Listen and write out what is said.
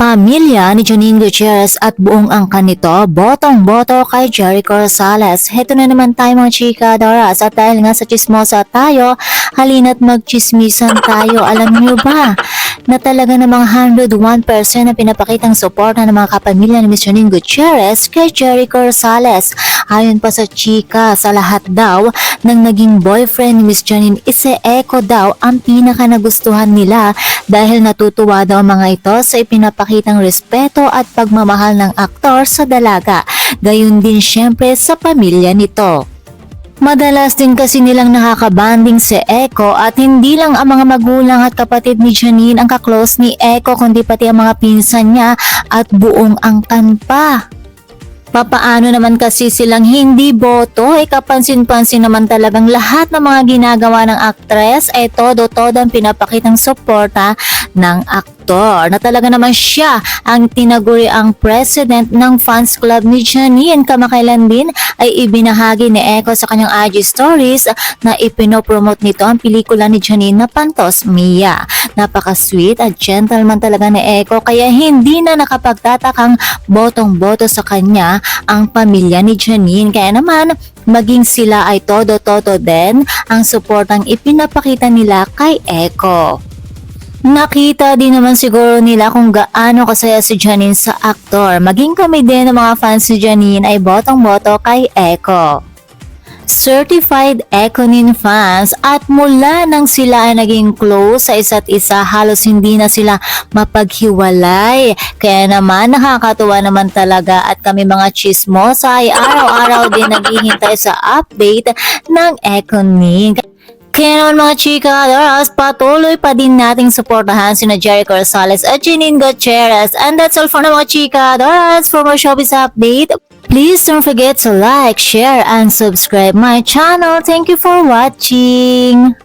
Pamilya ni Janine Gutierrez at buong angkan nito, botong-boto kay Jericho Rosales. Heto na naman tayo mga chika Doras, at dahil nga sa chismosa tayo, halina't magchismisan tayo. Alam niyo ba na talaga namang 101% na pinapakitang suporta ng mga kapamilya ni Miss Janine Gutierrez kay Jericho Rosales. Ayon pa sa chika, sa lahat daw ng naging boyfriend ni Miss Janine, Eco daw ang pinaka nagustuhan nila dahil natutuwa daw mga ito sa ipinapakitang respeto at pagmamahal ng aktor sa dalaga. Gayun din syempre sa pamilya nito. Madalas din kasi nilang nakakabanding si Eco at hindi lang ang mga magulang at kapatid ni Janine ang kaklose ni Eco kundi pati ang mga pinsan niya at buong angkan pa. Papaano naman kasi silang hindi boto, kapansin-pansin naman talagang lahat ng mga ginagawa ng aktres ay todo-todo ang pinapakitang suporta ng aktor. Na talaga naman siya ang tinaguri ang president ng fans club ni Janine. Kamakailan din ay ibinahagi ni Eco sa kanyang IG stories na ipinopromote nito ang pelikula ni Janine na Pantos Mia. Napaka-sweet at gentleman talaga ni Eco kaya hindi na nakapagtatakang botong-boto sa kanya ang pamilya ni Janine. Kaya naman maging sila ay todo-todo din ang suportang ipinapakita nila kay Eco. Nakita din naman siguro nila kung gaano kasaya si Janine sa aktor. Maging kami din ng mga fans ni Janine ay botong-boto kay Eco. Certified Econin fans at mula nang sila ay naging close sa isa't isa, halos hindi na sila mapaghiwalay. Kaya naman nakakatuwa naman talaga at kami mga chismosa ay araw-araw din naghihintay sa update ng Econin. Kaya naman mga chika Doras, patuloy pa din nating suportahan sina Jericho Rosales at Janine Gutierrez. And that's all for now mga chika Doras. For more showbiz update, please don't forget to like, share, and subscribe my channel. Thank you for watching.